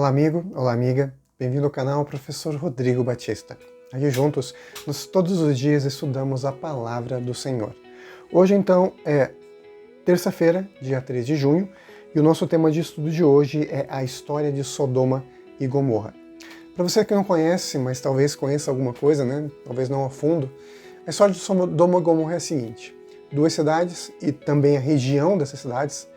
Olá amigo, olá amiga, bem-vindo ao canal Professor Rodrigo Batista. Aqui juntos, nós todos os dias estudamos a Palavra do Senhor. Hoje então é terça-feira, dia 3 de junho, e o nosso tema de estudo de hoje é a história de Sodoma e Gomorra. Para você que não conhece, mas talvez conheça alguma coisa, né? Talvez não a fundo, a história de Sodoma e Gomorra é a seguinte: duas cidades e também a região dessas cidades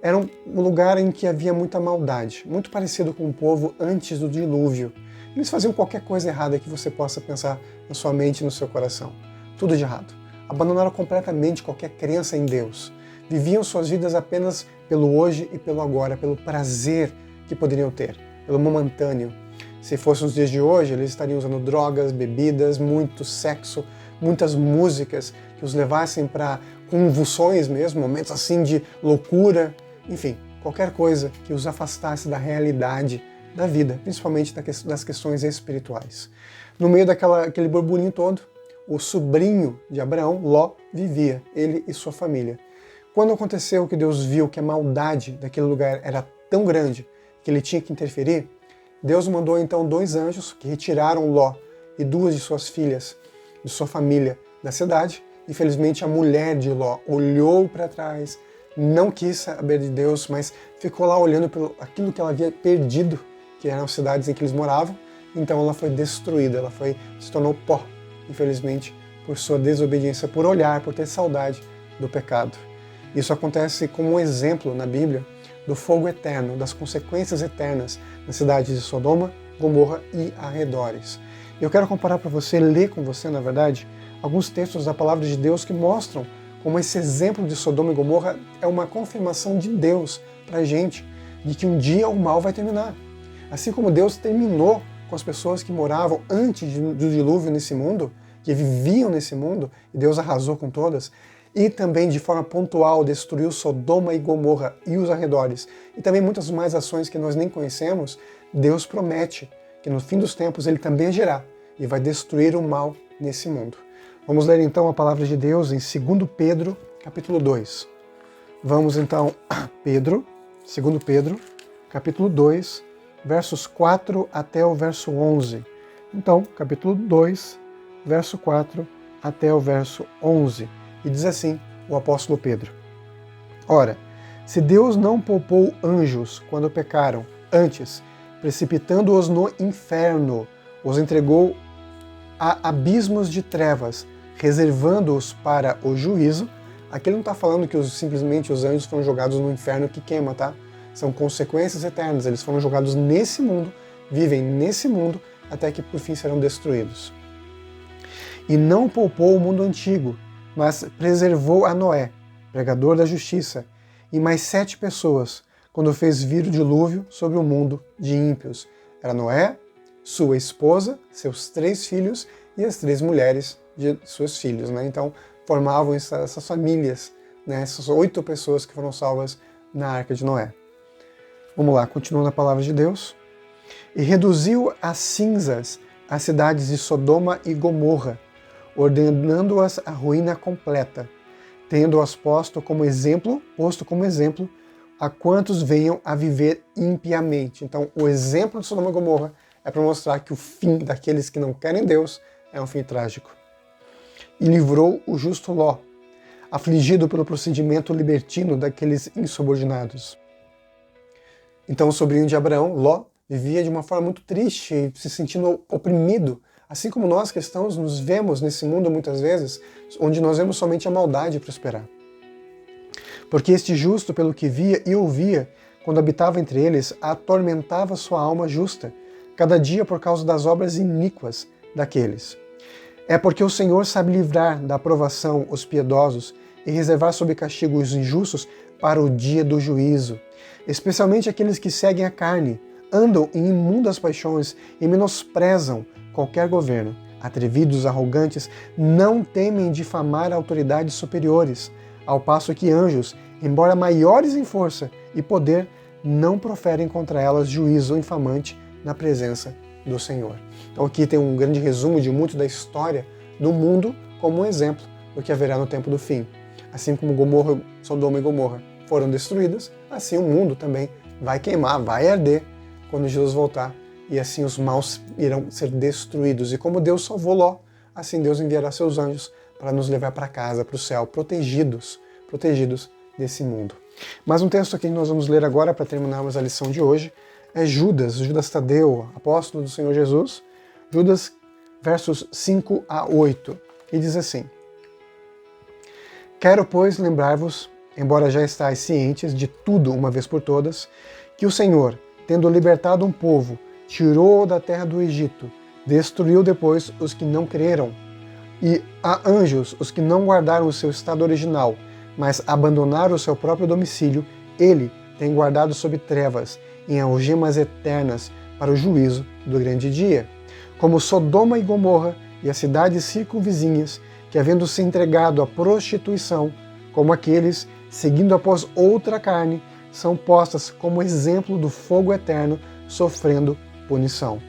era um lugar em que havia muita maldade, muito parecido com o povo antes do dilúvio. Eles faziam qualquer coisa errada que você possa pensar na sua mente e no seu coração. Tudo de errado. Abandonaram completamente qualquer crença em Deus. Viviam suas vidas apenas pelo hoje e pelo agora, pelo prazer que poderiam ter, pelo momentâneo. Se fossem os dias de hoje, eles estariam usando drogas, bebidas, muito sexo, muitas músicas que os levassem para convulsões mesmo, momentos assim de loucura. Enfim, qualquer coisa que os afastasse da realidade da vida, principalmente das questões espirituais. No meio daquele burburinho todo, o sobrinho de Abraão, Ló, vivia, ele e sua família. Quando aconteceu que Deus viu que a maldade daquele lugar era tão grande que ele tinha que interferir, Deus mandou então 2 anjos que retiraram Ló e 2 de suas filhas, de sua família, da cidade. Infelizmente, a mulher de Ló olhou para trás, não quis saber de Deus, mas ficou lá olhando para aquilo que ela havia perdido, que eram as cidades em que eles moravam. Então ela foi destruída, se tornou pó, infelizmente, por sua desobediência, por olhar, por ter saudade do pecado. Isso acontece como um exemplo na Bíblia do fogo eterno, das consequências eternas nas cidades de Sodoma, Gomorra e arredores. Eu quero comparar para você, ler com você, na verdade, alguns textos da Palavra de Deus que mostram como esse exemplo de Sodoma e Gomorra é uma confirmação de Deus para a gente, de que um dia o mal vai terminar. Assim como Deus terminou com as pessoas que moravam antes do dilúvio nesse mundo, que viviam nesse mundo, e Deus arrasou com todas, e também de forma pontual destruiu Sodoma e Gomorra e os arredores, e também muitas mais ações que nós nem conhecemos, Deus promete que no fim dos tempos Ele também agirá e vai destruir o mal nesse mundo. Vamos ler então a palavra de Deus em 2 Pedro, capítulo 2. Vamos então a 2 Pedro, capítulo 2, versos 4 até o verso 11. Então, capítulo 2, verso 4 até o verso 11. E diz assim o apóstolo Pedro: Ora, se Deus não poupou anjos quando pecaram, antes, precipitando-os no inferno, os entregou a abismos de trevas, reservando-os para o juízo. Aqui ele não está falando que simplesmente os anjos foram jogados no inferno que queima, tá? São consequências eternas, eles foram jogados nesse mundo, vivem nesse mundo, até que por fim serão destruídos. E não poupou o mundo antigo, mas preservou a Noé, pregador da justiça, e mais 7 pessoas, quando fez vir o dilúvio sobre o mundo de ímpios. Era Noé, sua esposa, seus 3 filhos e as 3 mulheres de seus filhos, né? Então formavam essas famílias, né? Essas 8 pessoas que foram salvas na Arca de Noé. Vamos lá, continuando a palavra de Deus. E reduziu a cinzas as cidades de Sodoma e Gomorra, ordenando-as à ruína completa, tendo-as posto como exemplo a quantos venham a viver impiamente. Então, o exemplo de Sodoma e Gomorra é para mostrar que o fim daqueles que não querem Deus é um fim trágico. E livrou o justo Ló, afligido pelo procedimento libertino daqueles insubordinados. Então o sobrinho de Abraão, Ló, vivia de uma forma muito triste, se sentindo oprimido, assim como nós cristãos nos vemos nesse mundo muitas vezes, onde nós vemos somente a maldade prosperar. Porque este justo, pelo que via e ouvia, quando habitava entre eles, atormentava sua alma justa, cada dia por causa das obras iníquas daqueles. É porque o Senhor sabe livrar da aprovação os piedosos e reservar sob castigo os injustos para o dia do juízo, especialmente aqueles que seguem a carne, andam em imundas paixões e menosprezam qualquer governo. Atrevidos, arrogantes, não temem difamar autoridades superiores, ao passo que anjos, embora maiores em força e poder, não proferem contra elas juízo infamante na presença do Senhor. Então aqui tem um grande resumo de muito da história do mundo como um exemplo do que haverá no tempo do fim. Assim como Sodoma e Gomorra foram destruídas, assim o mundo também vai queimar, vai arder quando Jesus voltar, e assim os maus irão ser destruídos. E como Deus salvou Ló, assim Deus enviará seus anjos para nos levar para casa, para o céu, protegidos desse mundo. Mas um texto aqui que nós vamos ler agora para terminarmos a lição de hoje é Judas Tadeu, apóstolo do Senhor Jesus, Judas, versos 5 a 8, e diz assim: Quero, pois, lembrar-vos, embora já estáis cientes de tudo uma vez por todas, que o Senhor, tendo libertado um povo, tirou da terra do Egito, destruiu depois os que não creram, e a anjos os que não guardaram o seu estado original, mas abandonaram o seu próprio domicílio, ele tem guardado sob trevas, em algemas eternas, para o juízo do grande dia. Como Sodoma e Gomorra e as cidades circunvizinhas, que havendo se entregado à prostituição, como aqueles, seguindo após outra carne, são postas como exemplo do fogo eterno, sofrendo punição.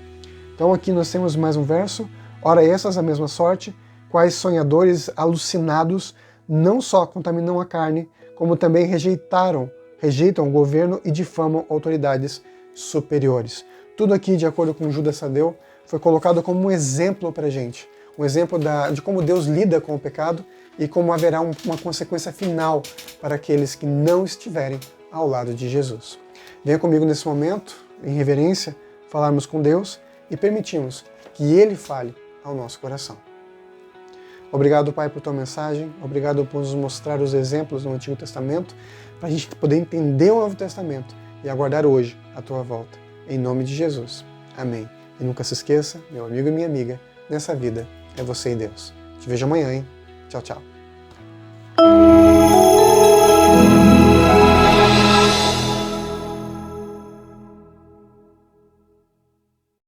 Então aqui nós temos mais um verso. Ora essas a mesma sorte, quais sonhadores alucinados não só contaminam a carne, como também rejeitam o governo e difamam autoridades superiores. Tudo aqui, de acordo com Judas Tadeu, foi colocado como um exemplo para a gente. Um exemplo de como Deus lida com o pecado e como haverá uma consequência final para aqueles que não estiverem ao lado de Jesus. Venha comigo nesse momento, em reverência, falarmos com Deus e permitirmos que Ele fale ao nosso coração. Obrigado, Pai, por tua mensagem. Obrigado por nos mostrar os exemplos do Antigo Testamento, para a gente poder entender o Novo Testamento e aguardar hoje a tua volta. Em nome de Jesus. Amém. E nunca se esqueça, meu amigo e minha amiga, nessa vida é você e Deus. Te vejo amanhã, hein? Tchau, tchau.